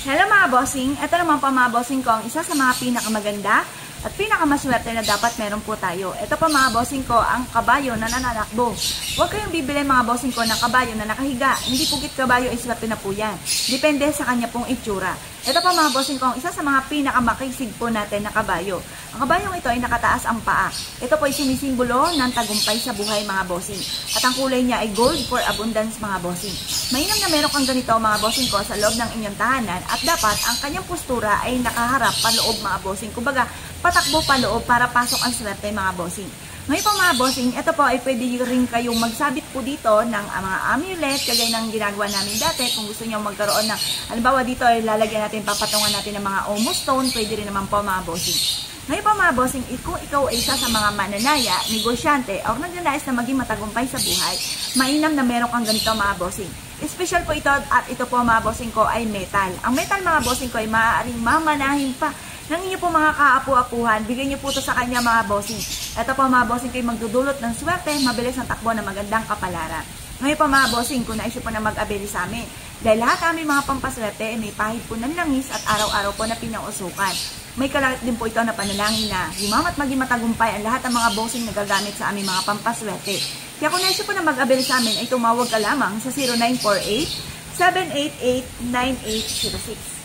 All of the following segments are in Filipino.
Hello mga bossing, ito naman po mga bossing ko ang isa sa mga pinakamaganda at pinakamaswerte na dapat meron po tayo. Ito po mga bossing ko ang kabayo na nananakbo. Huwag kayong bibili mga bossing ko ng kabayo na nakahiga. Hindi pugit kabayo ay swerte na po yan. Depende sa kanya pong itsura. Ito po mga bossing ko ang isa sa mga pinakamakisig po natin na kabayo. Ang kabayong ito ay nakataas ang paa. Ito po ay sinisimbolo ng tagumpay sa buhay mga bossing. At ang kulay niya ay gold for abundance mga bossing. Mainam na meron kang ganito mga bossing ko sa loob ng inyong tahanan at dapat ang kanyang postura ay nakaharap paloob mga bossing. Kumbaga, patakbo paloob para pasok ang swerte mga bossing. Ngayon po mga bossing, ito po ay pwede rin kayong magsabit po dito ng mga amulet, kagaya ng ginagawa namin dati. Kung gusto nyo magkaroon ng, halimbawa dito ay lalagyan natin, papatungan natin ng mga omo stone, pwede rin naman po mga bossing. Ngayon po mga bossing, kung ikaw ay isa sa mga mananaya, negosyante, o nagnanais na maging matagumpay sa buhay, mainam na meron kang ganito mga bossing. Special po ito at ito po mga bossing ko ay metal. Ang metal mga bossing ko ay maaaring mamanahin pa ng inyo po mga kaapu-apuhan. Bigyan nyo po ito sa kanya mga bossing. Ito po mga bossing kayo magdudulot ng swerte, mabilis ang takbo na magandang kapalaran. Ngayon po mga bossing, kung naisip po na mag-abeli sa amin. Dahil lahat aming mga pampaswerte ay may pahid po ng langis at araw-araw po na pinausukan. May kalakit din po ito na panalangin na yumamat maging matagumpay ang lahat ng mga bossing na gagamit sa aming mga pampaswerte. Kaya kung naisip po na mag-abeli sa amin ay tumawag ka lamang sa 0948-788-9806.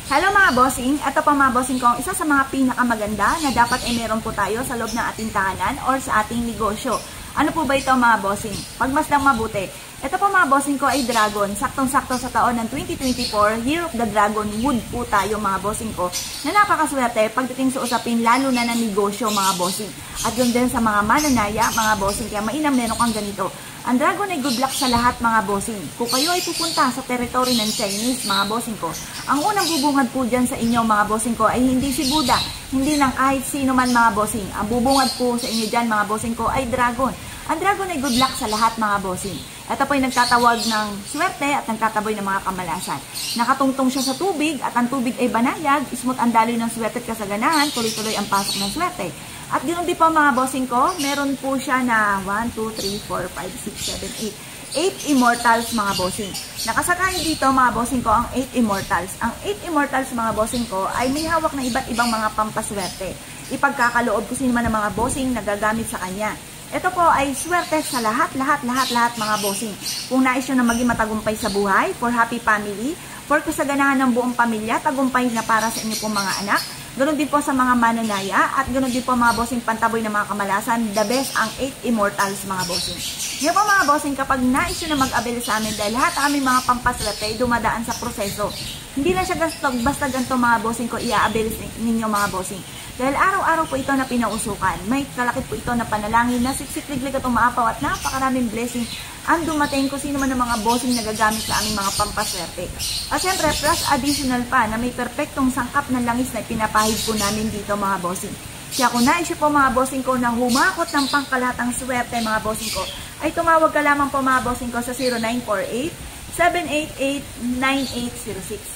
Hello mga bossing, ito pa mga bossing ko ang isa sa mga pinakamaganda na dapat ay meron po tayo sa loob ng ating tahanan or sa ating negosyo. Ano po ba ito mga bossing? Pagmasdang mabuti. Ito po mga bossing ko ay dragon. Saktong-sakto sa taon ng 2024, Year of the Dragon Wood po tayo mga bossing ko na napakaswerte pagdating sa usapin lalo na ng negosyo mga bossing. At yun din sa mga mananaya mga bossing, kaya mainam meron kang ganito. Ang dragon ay good luck sa lahat mga bossing. Kung kayo ay pupunta sa territory ng Chinese mga bossing ko, ang unang bubungad po dyan sa inyo mga bossing ko ay hindi si Buddha, hindi lang kahit sino man mga bossing. Ang bubungad po sa inyo dyan mga bossing ko ay dragon. Ang dragon ay good luck sa lahat mga bossing. Ito po ay nagtatawag ng swerte at nagtataboy ng mga kamalasan. Nakatungtong siya sa tubig at ang tubig ay banayag, smooth ang daloy ng swerte at kasaganahan, tuloy-tuloy ang pasok ng swerte. At ganoon din po mga bossing ko, meron po siya na 1, 2, 3, 4, 5, 6, 7, 8. 8 immortals mga bossing. Nakasakay dito mga bossing ko ang 8 immortals. Ang 8 immortals mga bossing ko ay may hawak na iba't ibang mga pampaswerte. Ipagkakaloob ko sino man ng mga bossing na gagamit sa kanya. Ito po ay swerte sa lahat mga bossing. Kung nais nyo na maging matagumpay sa buhay, for happy family, for kasaganahan ng buong pamilya, tagumpay na para sa inyo pong mga anak, ganoon din po sa mga mananaya, at ganoon din po mga bossing pantaboy ng mga kamalasan, the best ang 8 immortals mga bossing. Ngayon po mga bossing, kapag nais nyo na mag-abel sa amin, dahil lahat aming mga pampaswerte ay dumadaan sa proseso. Hindi lang siya basta ganito mga bossing ko i-abel ninyo mga bossing. Dahil araw-araw po ito na pinausukan. May kalakit po ito na panalangin na siksik-liglig at umaapaw at napakaraming blessing ang dumating kung sino man ng mga bossing na gagamit sa aming mga pampaswerte. At syempre, plus additional pa na may perpektong sangkap ng langis na pinapahid po namin dito mga bossing. Kaya kung naisip po mga bossing ko na humakot ng pangkalahatang swerte mga bossing ko, ay tumawag ka lamang po mga bossing ko sa 0948-788-9806.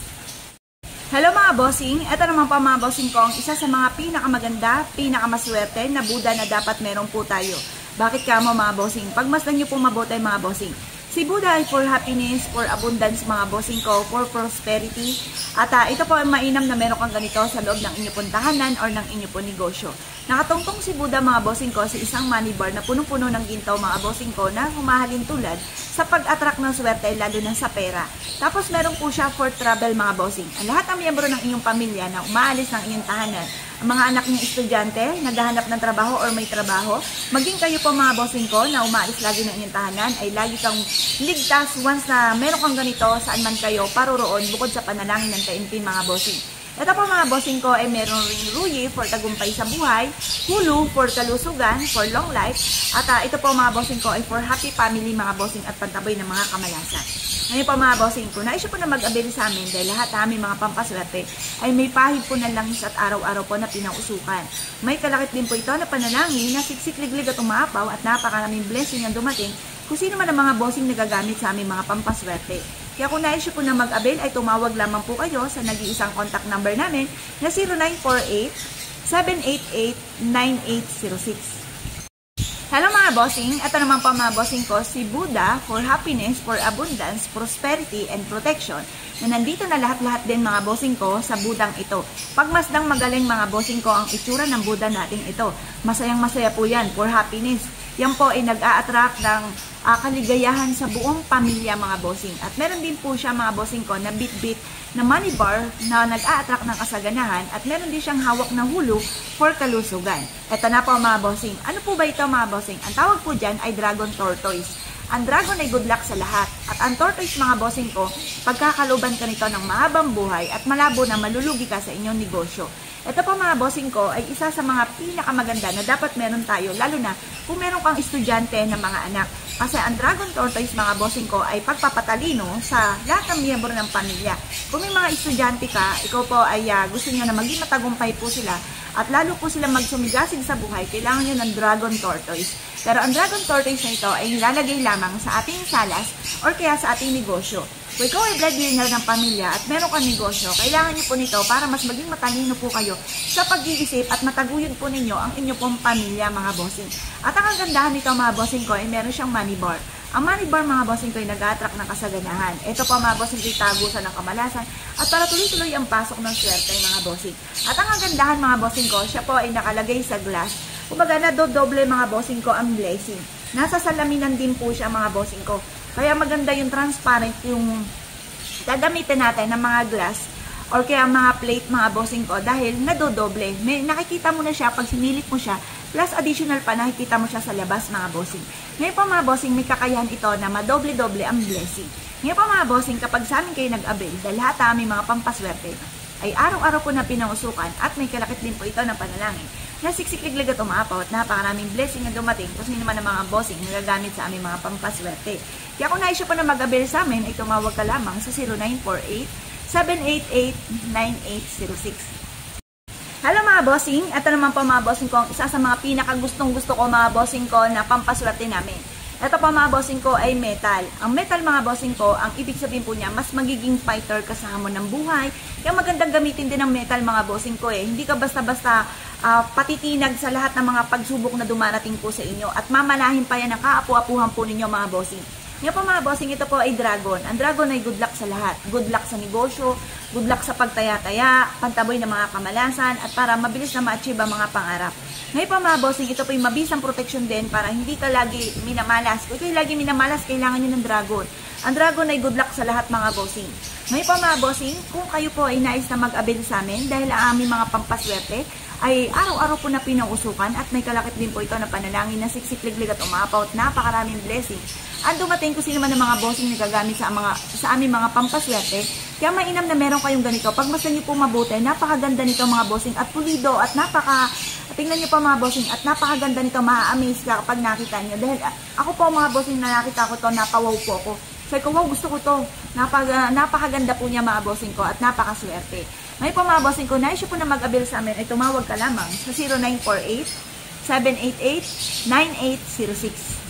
Hello mga bossing, ito naman po mga bossing ko ang isa sa mga pinakamaganda, pinakamaswerte na Buddha na dapat meron po tayo. Bakit ka mo mga bossing? Pagmasdan nyo po mabuti mga bossing. Si Buddha ay for happiness, for abundance mga bossing ko, for prosperity. At ito po ay mainam na meron kang ganito sa loob ng inyong puntahanan or ng inyong po negosyo. Nakatungtong si Buddha mga bossing ko sa isang money bar na punong-puno ng ginto mga bossing ko na humahalin tulad sa pag-attract ng swerte lalo na sa pera. Tapos meron po siya for travel mga bossing. Ang lahat ng miyembro ng inyong pamilya na umaalis ng inyong tahanan, ang mga anak niyong estudyante, naghahanap ng trabaho or may trabaho, maging kayo po mga bossing ko na umaalis lagi ng inyong tahanan, ay lagi kang ligtas once na meron kang ganito saan man kayo paroroon bukod sa panalangin ng taimtim mga bossing. Ito po mga bossing ko ay meron ring ruyi for tagumpay sa buhay, hulu for kalusugan, for long life, at ito po mga bossing ko ay for happy family mga bossing at pantaboy ng mga kamalasan. Ngayon po mga bossing ko, naisip po na mag-abel sa amin dahil lahat namin mga pampaswerte ay may pahid po ng langis at araw-araw po na pinausukan. May kalakit din po ito na panalangin na siksik-liglig at umaapaw at napakaraming blessing ang dumating kung sino man ang mga bossing na gagamit sa aming mga pampaswerte. Kaya kung naisip po na mag-abel ay tumawag lamang po kayo sa nag-iisang contact number namin na 0948-788-9806. Hello mga bossing, ito naman po mga bossing ko, si Buddha for happiness, for abundance, prosperity, and protection. na nandito na lahat-lahat din mga bossing ko sa budang ito. Pagmasdang magaling mga bossing ko ang itsura ng Buddha natin ito. Masayang-masaya po yan for happiness. Yan po ay nag-a-attract ng kaligayahan sa buong pamilya mga bossing. At meron din po siya mga bossing ko na bit-bit na money bar na nag-a-attract ng kasaganahan at meron din siyang hawak na hulu for kalusugan. Ito na po mga bossing. Ano po ba ito mga bossing? Ang tawag po dyan ay dragon tortoise. Ang dragon ay good luck sa lahat. At ang tortoise mga bossing ko, pagkakaloban ka nito ng mahabang buhay at malabo na malulugi ka sa inyong negosyo. Ito po mga bossing ko ay isa sa mga pinakamaganda na dapat meron tayo, lalo na kung meron kang estudyante ng mga anak. Kasi ang dragon tortoise mga bossing ko ay pagpapatalino sa lahat ng miyembro ng pamilya. Kung may mga estudyante ka, ikaw po ay gusto nyo na maging matagumpay po sila at lalo po sila magsumigasig sa buhay, kailangan nyo ng dragon tortoise. Pero ang dragon tortoise na ito ay nilalagay lamang sa ating salas or kaya sa ating negosyo. Kung ikaw ay breadwinner ng pamilya at meron kang negosyo, kailangan niyo po nito para mas maging matalino po kayo sa pag-iisip at mataguyod po ninyo ang inyo pong pamilya mga bossing. At ang kagandahan nito mga bossing ko ay meron siyang money bar. Ang money bar mga bossing ko ay nag-attract ng kasaganahan. Ito po mga bossing ko ay tagusan ng kamalasan at para tuloy-tuloy ang pasok ng swerte mga bossing. At ang kagandahan mga bossing ko, siya po ay nakalagay sa glass. Kumbaga nadodoble mga bossing ko ang blessing. Nasa salaminan din po siya mga bossing ko. Kaya maganda yung transparent yung gagamitin natin ng mga glass or kaya mga plate mga bossing ko dahil nadodoble. May nakikita mo na siya pag sinilip mo siya plus additional pa nakikita mo siya sa labas mga bossing. Ngayon po mga bossing may kakayahan ito na madoble-doble ang blessing. Ngayon po mga bossing kapag sa amin kayo nag-avail dahil lahat aming mga pampaswerte ay araw-araw po na pinangusukan at may kalakit din po ito ng panalangin. Nasiksik-liglig at umapaw at napakaraming blessing na dumating kung sino naman ang mga bossing na gagamit sa aming mga pampaswerte. Kaya kung naisyo po na mag-avail sa amin, ay tumawag ka lamang sa 0948-788-9806. Hello mga bossing! Ito naman po mga bossing ko ang isa sa mga pinakagustong-gusto ko mga bossing ko na pampaswerte namin. Ito po mga bossing ko ay metal. Ang metal mga bossing ko, ang ibig sabihin po niya, mas magiging fighter ka sa hamon ng buhay. Kaya magandang gamitin din ng metal mga bossing ko eh. Hindi ka basta-basta patitinag sa lahat ng mga pagsubok na dumarating po sa inyo. At mamanahin pa yan ang kaapu-apuhan po ninyo mga bossing. Ngayon po mga bossing, ito po ay dragon. Ang dragon ay good luck sa lahat. Good luck sa negosyo, good luck sa pagtaya-taya, pantaboy ng mga kamalasan, at para mabilis na ma-achieve ang mga pangarap. Ngayon po mga bossing, ito po ay mabisang protection din para hindi ka lagi minamalas. Kung kayo lagi minamalas, kailangan nyo ng dragon. Ang dragon ay good luck sa lahat mga bossing. Ngayon po mga bossing, kung kayo po ay nais na mag-avail sa amin dahil ang aming mga pampaswerte, ay araw-araw po na pinangusukan at may kalakit din po ito na panalangin na siksik-liglig at umapaw at napakaraming blessing. Ang dumating kung sino man ng mga bossing na gagamit sa aming mga pampaswerte, kaya mainam na meron kayong ganito. Pagmasdan niyo po mabuti, napakaganda nito mga bossing at pulido at tingnan niyo po mga bossing at napakaganda nito, maa-amaze ka kapag nakita niyo. Dahil ako po mga bossing na nakita ko to, napawaw po ako. Sabi ko, wow, gusto ko to. Napakaganda po niya mga bossing ko at napakaswerte. Ngayon po mga bossing ko, naisyo po na mag-avail sa amin ay tumawag ka lamang sa 0948-788-9806.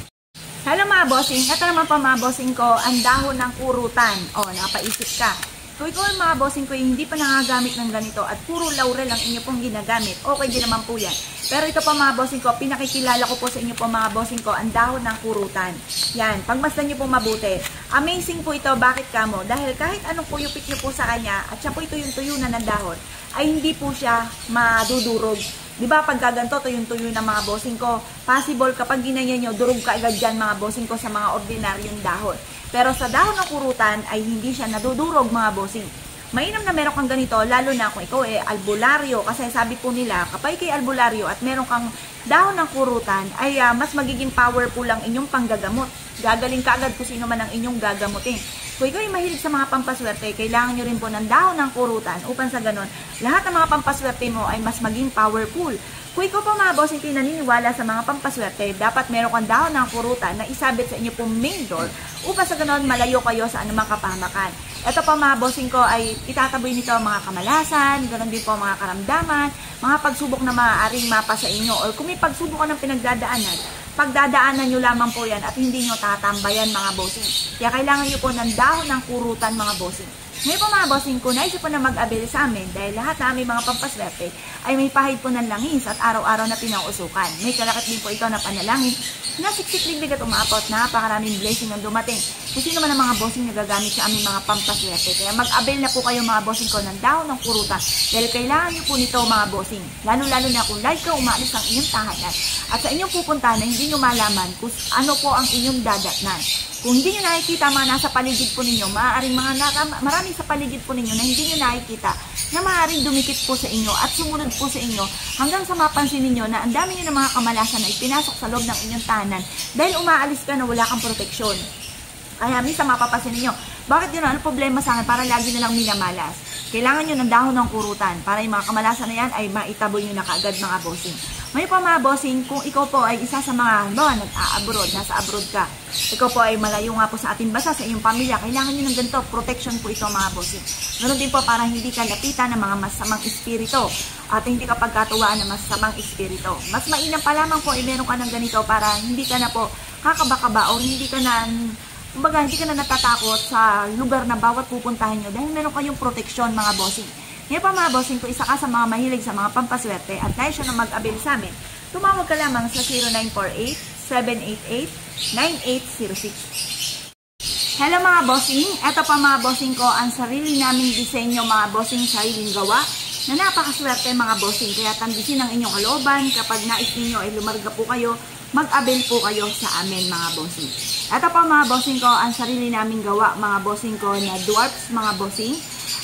Hello mga bossing, ito naman po mga bossing ko, ang dahon ng kurutan. O, napaisip ka. Kung ikaw mga bossing ko hindi pa nangagamit ng ganito at puro laurel ang inyo pong ginagamit, okay din naman po yan. Pero ito po mga bossing ko, pinakikilala ko po sa inyo po mga bossing ko, ang dahon ng kurutan. Yan, pagmasdan nyo po mabuti. Amazing po ito, bakit kamo? Dahil kahit anong puyupit nyo po sa kanya, at siya po ito yung tuyo na ng dahon, ay hindi po siya madudurog. Diba pag gaganto, tuyong-tuyo ng mga bossing ko, possible kapag ginanyan nyo, durog ka agad dyan mga bossing ko sa mga ordinaryong dahon. Pero sa dahon ng kurutan ay hindi siya nadudurog mga bossing. Mainam na meron kang ganito, lalo na kung ikaw albularyo. Kasi sabi po nila, kapag ikay albularyo at meron kang dahon ng kurutan, ay mas magiging powerful ang inyong panggagamot. Gagaling ka agad kung sino man ang inyong gagamutin. Kung ikaw ay mahilig sa mga pampaswerte, kailangan nyo rin po ng dahon ng kurutan upang sa ganon, lahat ng mga pampaswerte mo ay mas maging powerful. Kung ikaw po mga bossing naniniwala sa mga pampaswerte, dapat meron kang dahon ng kurutan na isabit sa inyo pong main door upang sa ganon malayo kayo sa anumang kapahamakan. Ito po mga bossing ko ay itataboy nito mga kamalasan, ganoon din po mga karamdaman, mga pagsubok na maaaring mapa sa inyo or kung may pagsubok ka ng pinagdadaanan, pagdadaanan nyo lamang po yan at hindi nyo tatambayan mga bossing. Kaya kailangan nyo po ng dahon ng kurutan mga bossing. Ngayon po mga bossing ko, naisip po na mag-avail sa amin dahil lahat na aming mga pampaswerte ay may pahid po ng langis at araw-araw na pinauusukan. May kalakit din po ito na panalangin na siksik-liglig at umapot, napakaraming blessing ang dumating. Kung sino man ang mga bossing na gagamit sa aming mga pampaswerte. Kaya mag-avail na po kayo mga bossing ko ng dahon ng kurutan dahil kailangan nyo po nito mga bossing. Lalo-lalo na kung live ka umaalis ang inyong tahanan at sa inyong pupuntahan na hindi nyo malaman kung ano po ang inyong dadatnan. Kung hindi nyo nakikita mga nasa paligid po ninyo, maaaring marami sa paligid po ninyo na hindi nyo nakikita na maaaring dumikit po sa inyo at sumunod po sa inyo hanggang sa mapansin ninyo na ang dami nyo ng mga kamalasan na ipinasok sa loob ng inyong tahanan dahil umaalis ka na wala kang proteksyon. Kaya minsan mapapansin ninyo, bakit yun? Ano problema sa akin para lagi na lang minamalas? Kailangan nyo ng dahon ng kurutan para yung mga kamalasan na yan ay maitaboy nyo na kaagad mga bossing. May pa mga bossing, kung ikaw po ay isa sa mga, nag-a-abroad, nasa abroad ka, ikaw po ay malayo nga po sa ating bansa, sa iyong pamilya, kailangan nyo ng ganito, protection po ito mga bossing. Ganoon din po para hindi ka lapitan ng mga masamang espiritu at hindi ka pagkatuwaan ng masamang espiritu. Mas mainam pa lamang po ay meron ka ng ganito para hindi ka na po kakaba-kaba o hindi ka na, kumbaga, hindi ka na natatakot sa lugar na bawat pupuntahin nyo dahil meron kayong proteksyon mga bossing. Ngayon pa mga bossing, kung isa ka sa mga mahilig sa mga pampaswerte at nais siya na mag-avail sa amin, tumawag ka lamang sa 0948-788-9806. Hello mga bossing, eto pa mga bossing ko ang sarili naming disenyo mga bossing, sariling gawa na napakaswerte mga bossing. Kaya tandisin ang inyong kalooban kapag nais ninyo ay lumarga po kayo, mag-avail po kayo sa amin mga bossing. Eto pa mga bossing ko ang sarili naming gawa mga bossing ko na dwarfs mga bossing.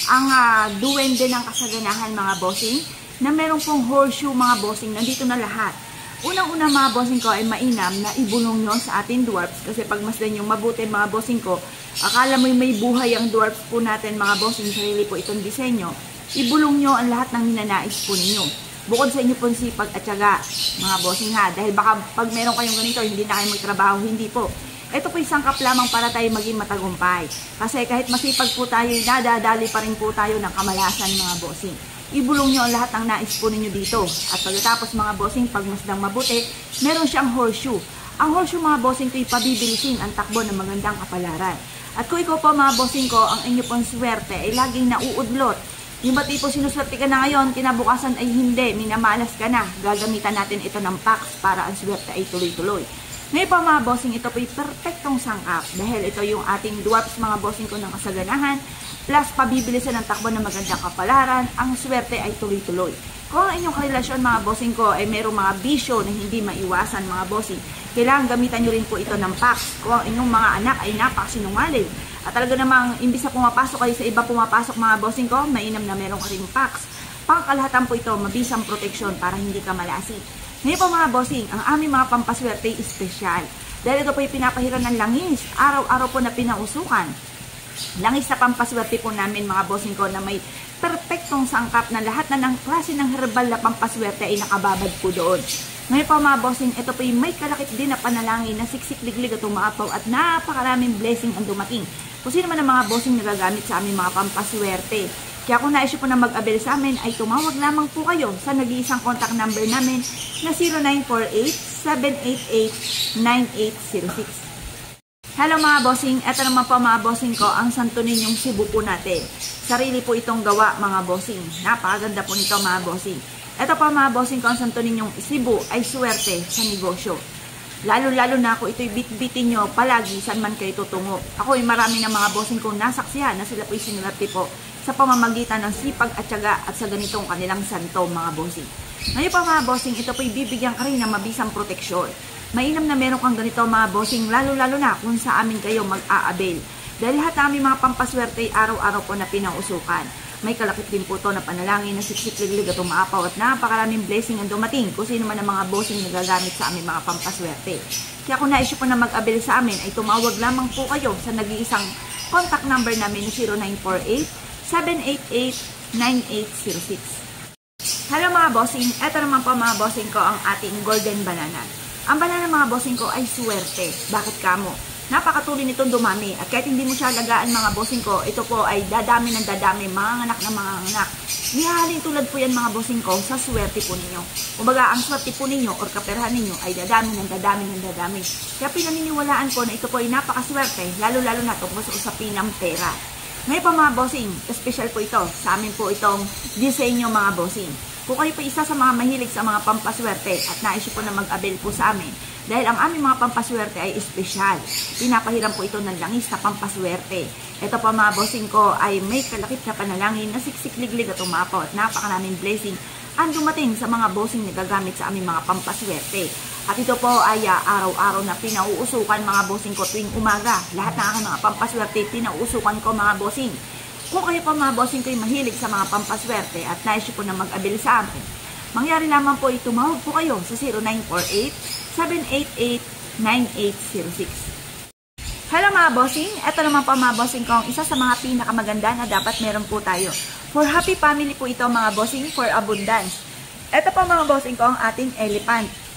Ang duwende ng kasaganahan mga bossing na meron pong horseshoe mga bossing, nandito na lahat. Unang-una mga bossing ko ay mainam na ibulong nyo sa ating dwarfs kasi pag masdan yung mabuti mga bossing ko, akala mo may buhay ang dwarfs po natin mga bossing, sarili po itong disenyo, ibulong nyo ang lahat ng ninanais po ninyo. Bukod sa inyo pong sipag at tiyaga mga bossing ha, dahil baka pag meron kayong ganito hindi na kayo magtrabaho, hindi po. Ito po isang sangkap lamang para tayo maging matagumpay. Kasi kahit masipag po tayo, nadadali pa rin po tayo ng kamalasan mga bossing. Ibulong nyo ang lahat ng nais po ninyo dito. At pagkatapos mga bossing, pag masdang mabuti, meron siyang horseshoe. Ang horseshoe mga bossing ko ipabibilisin ang takbo ng magandang kapalaran. At kung ikaw po mga bossing ko, ang inyo pong swerte ay laging nauudlot. Yung ba tipo sinuswerte ka na ngayon, kinabukasan ay hindi, minamalas ka na. Gagamitan natin ito ng packs para ang swerte ay tuloy-tuloy. Ngayon pa mga bossing, ito po ay perfectong sangkap dahil ito yung ating dwarfs mga bossing ko ng kasaganahan plus pabibilisan ng takbo ng magandang kapalaran, ang swerte ay tuloy-tuloy. Kung ang inyong karelasyon mga bossing ko ay mayroong mga bisyo na hindi maiwasan mga bossing, kailangan gamitan nyo rin po ito ng packs. Kung ang inyong mga anak ay napakasinungaling at talaga namang imbis na pumapasok kayo sa iba pumapasok mga bossing ko, mainam na meron ka rin packs. Pangkalahatan po ito, mabisang proteksyon para hindi ka malasig. Ngayon po mga bossing, ang aming mga pampaswerte ay espesyal. Dahil ito po ay pinapahiran ng langis, araw-araw po na pinausukan. Langis na pampaswerte po namin mga bossing ko na may perfectong sangkap na lahat na ng klase ng herbal na pampaswerte ay nakababad po doon. Ngayon po mga bossing, ito po ay may kalakit din na panalangin na siksik-liglig at umaapaw at napakaraming blessing ang dumating. Kung sino man ang mga bossing nagagamit sa aming mga pampaswerte. Kaya kung nais po na mag-avail sa amin, ay tumawag lamang po kayo sa nag-iisang contact number namin na 0948-788-9806. Hello mga bossing, eto naman po mga bossing ko, ang santo ninyong Cebu po natin. Sarili po itong gawa mga bossing. Napakaganda po nito mga bossing. Eto pa mga bossing ko, ang santo ninyong Cebu ay swerte sa negosyo. Lalo-lalo na ako ito'y bit-bitin nyo palagi saan man kayo tutungo. Ako ay marami ng mga bossing kong nasaksihan na sila po'y sinulati po sa pamamagitan ng sipag at tiyaga at sa ganitong kanilang santo mga bossing. Ngayon pa mga bossing, ito po'y bibigyan ka rin ng mabisang proteksyon. Mainam na meron kang ganito mga bossing, lalo-lalo na kung sa amin kayo mag-a-avail. Dahil lahat ng aming mga pampaswerte ay araw-araw po na pinausukan. May kalakit din po ito na panalangin na siksik-liglig at umaapaw at napakaraming blessing ang dumating kung sino man ang mga bossing na gagamit sa aming mga pampaswerte. Kaya kung nais po na mag-avail sa amin ay tumawag lamang po kayo sa nag-iisang contact number namin na 0948-788-9806. Hello mga bossing, eto naman po mga bossing ko ang ating golden banana. Ang banana mga bossing ko ay swerte. Bakit kamo? Napakatuloy nitong dumami at kahit hindi mo siya alagaan mga bossing ko, ito po ay dadami ng dadami, mga anak na mga anak. Nihahalin tulad po yan mga bossing ko sa swerte po ninyo. Kumbaga, ang swerte po ninyo or kaperahan ninyo ay dadami ng dadami ng dadami. Kaya pinaniniwalaan ko na ito po ay napakaswerte, lalo-lalo na ito po sa usapin ng pera. Ngayon po mga bossing, special po ito. Sa amin po itong disenyo mga bossing. Kung kayo po isa sa mga mahilig sa mga pampaswerte at nais po na mag-avail po sa amin, dahil ang aming mga pampaswerte ay espesyal. Pinapahiram po ito ng langis na pampaswerte. Ito po mga bossing ko ay may kalakip na panalangin na siksik-liglig at umapaw at napakaraming blessing ang dumating sa mga bossing na gagamit sa aming mga pampaswerte. At ito po ay araw-araw na pinauusukan mga bossing ko tuwing umaga. Lahat na aking mga pampaswerte pinauusukan ko mga bossing. Kung kayo po mga bossing ko ay mahilig sa mga pampaswerte at nais po na mag-avail sa amin, mangyari lamang po tumawag po kayo sa 0948-788-9806. Hello mga bossing, ito naman po mga bossing ko ang isa sa mga pinakamaganda na dapat meron po tayo. For happy family po ito mga bossing, for abundance. Ito po mga bossing ko ang ating elephant.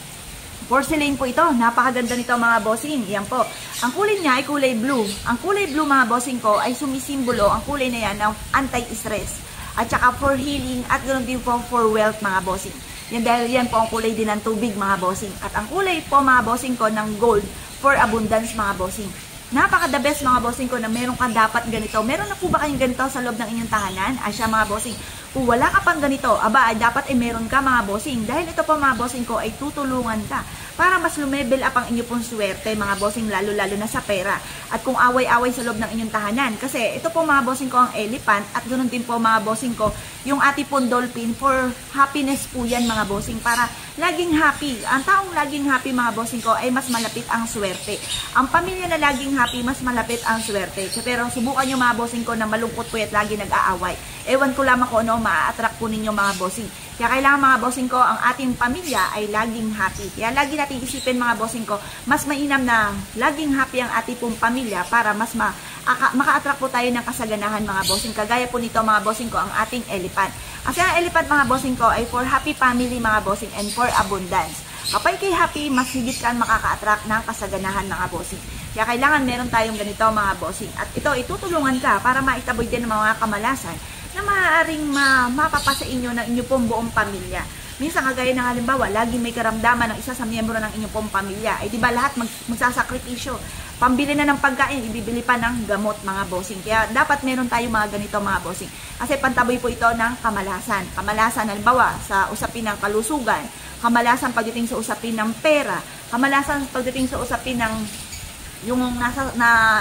Porcelain po ito, napakaganda nito mga bossing. Yan po, ang kulay niya ay kulay blue. Ang kulay blue mga bossing ko ay sumisimbolo, ang kulay na yan ng anti-stress. At saka for healing at ganoon din po for wealth mga bossing. Yan dahil yan po ang kulay din ng tubig mga bossing. At ang kulay po mga bossing ko ng gold for abundance mga bossing. Napaka the best mga bossing ko na meron ka dapat ganito. Meron na po ba kayong ganito sa loob ng inyong tahanan? Asya mga bossing. Kung wala ka pang ganito, aba ay dapat ay meron ka mga bossing. Dahil ito po mga bossing ko ay tutulungan ka para mas lumebel up ang inyo pong swerte mga bossing, lalo-lalo na sa pera. At kung away-away sa loob ng inyong tahanan. Kasi ito po mga bossing ko ang elephant at ganoon din po mga bossing ko yung ati pong dolphin for happiness po yan mga bossing. Para laging happy. Ang taong laging happy mga bossing ko ay mas malapit ang swerte. Ang pamilya na laging happy, mas malapit ang swerte. Pero subukan nyo mga bossing ko na malungkot po at lagi nag-aaway. Ewan ko lamang kung ano ma-attract po ninyo mga bossing. Kaya kailangan mga bossing ko, ang ating pamilya ay laging happy. Kaya lagi natin isipin mga bossing ko, mas mainam na laging happy ang ating pong pamilya para mas maka-attract po tayo ng kasaganahan mga bossing. Kagaya po nito mga bossing ko, ang ating elephant. Kasi ang elephant mga bossing ko ay for happy family mga bossing and for abundance. Kapag kay happy, mas higit ka makaka-attract ng kasaganahan mga bossing. Kaya kailangan meron tayong ganito mga bossing. At ito, itutulungan ka para maitaboy din ng mga kamalasan na maaaring mapapasa inyo ng inyo pong buong pamilya. Minsan kagaya ng halimbawa, lagi may karamdaman ng isa sa miyembro ng inyong pong pamilya. Ay di ba lahat magsasakripisyo. Pambili na ng pagkain, ibibili pa ng gamot mga bossing. Kaya dapat meron tayong mga ganito mga bossing. Kasi pantaboy po ito ng kamalasan. Kamalasan halimbawa sa usapin ng kalusugan, kamalasan pagdating sa usapin ng pera, kamalasan pagdating sa usapin ng yung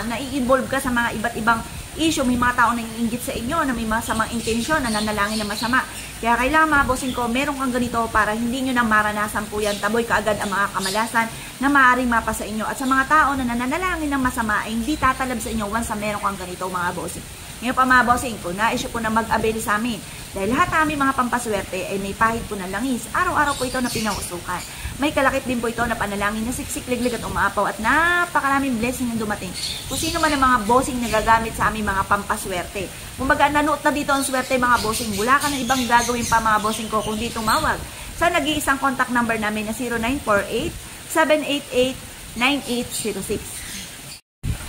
nai-involve ka sa mga iba't ibang issue, may mga tao na iinggit sa inyo, na may masamang intensyon, na nanalangin na masama. Kaya kailangan mga bossing ko, meron kang ganito para hindi nyo na maranasan po yan, taboy kaagad ang mga kamalasan na maaaring mapa sa inyo. At sa mga tao na nananalangin ng masama, ay hindi tatalab sa inyo once na meron kang ganito mga bossing. Ngayon pa mga bossing ko, nais po na mag-avail sa amin. Dahil lahat namin mga pampaswerte ay may pahid po ng langis. Araw-araw po ito na pinausukan. May kalakip din po ito na panalangin na siksik-liglig at umaapaw at napakaraming blessing ang dumating. Kung sino man ang mga bossing na gagamit sa aming mga pampaswerte. Kumbaga nanoot na dito ang swerte mga bossing. Wala ka na ibang gagawin pa mga bossing ko kung di tumawag sa nag-iisang contact number namin na 0948-788-9806.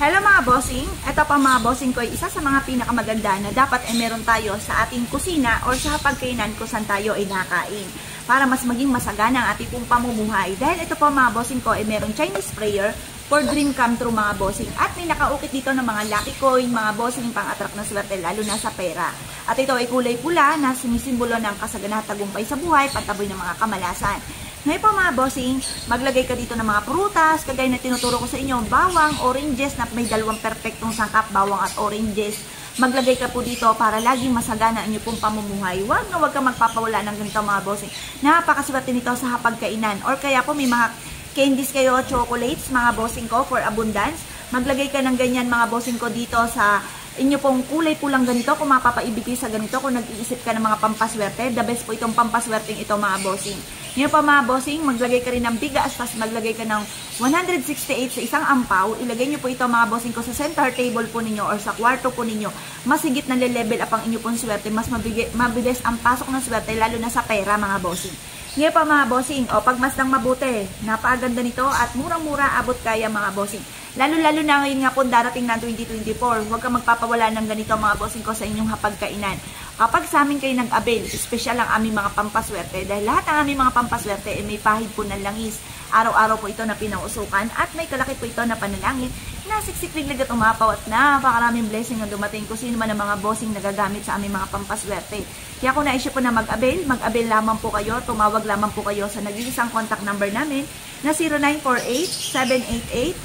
Hello mga bossing, ito pa mga bossing ko ay isa sa mga pinakamaganda na dapat ay meron tayo sa ating kusina or sa hapagkainan kung saan tayo ay nakain para mas maging masagana ang ating pong pamumuhay. Dahil ito pa mga bossing ko ay meron Chinese prayer for dream come true mga bossing at may nakaukit dito ng mga lucky coin, mga bossing pang-attract na swerte lalo na sa pera. At ito ay kulay pula na sumisimbolo ng kasagana at tagumpay sa buhay, pantaboy ng mga kamalasan. Ngayon po mga bossing, maglagay ka dito ng mga prutas, kagaya na tinuturo ko sa inyo, bawang, oranges, na may dalawang perfectong sangkap, bawang at oranges. Maglagay ka po dito para laging masagana ang inyong pong pamumuhay. Huwag ka magpapawala ng ganito mga bossing. Napakaswerte nito sa hapagkainan. Or kaya po may mga candies kayo, chocolates, mga bossing ko, for abundance. Maglagay ka ng ganyan mga bossing ko dito sa inyo pong kulay pulang ganito, kung mapapaibigay sa ganito, kung nag-iisip ka ng mga pampaswerte, the best po itong pampaswerteng ito mga bossing. Ngayon pa mga bossing, maglagay ka rin ng bigas, tapos maglagay ka ng 168 sa isang ampaw, ilagay nyo po ito mga bossing ko sa center table po ninyo or sa kwarto po ninyo, mas higit na level up ang inyo pong swerte, mas mabilis ang pasok ng swerte, lalo na sa pera mga bossing. Ngayon pa mga bossing, pagmasdang mabuti, napakaganda nito at murang-mura abot kaya mga bossing. Lalo-lalo na ngayon nga po darating na 2024, huwag kang magpapawala ng ganito mga bossing ko sa inyong hapagkainan. Kapag sa amin kayo nag-avail, espesyal ang aming mga pampaswerte dahil lahat ng aming mga pampaswerte ay may pahid po ng langis. Araw-araw po ito na pinausukan at may kalaki po ito na panalangin na siksik-liglig at umapaw at napakaraming blessing ang dumating kung sino man ang mga bossing nagagamit sa aming mga pampaswerte. Kaya kung naisip po na mag-avail lamang po kayo, tumawag lamang po kayo sa nag-iisang contact number namin na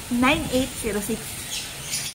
0948-788-9806.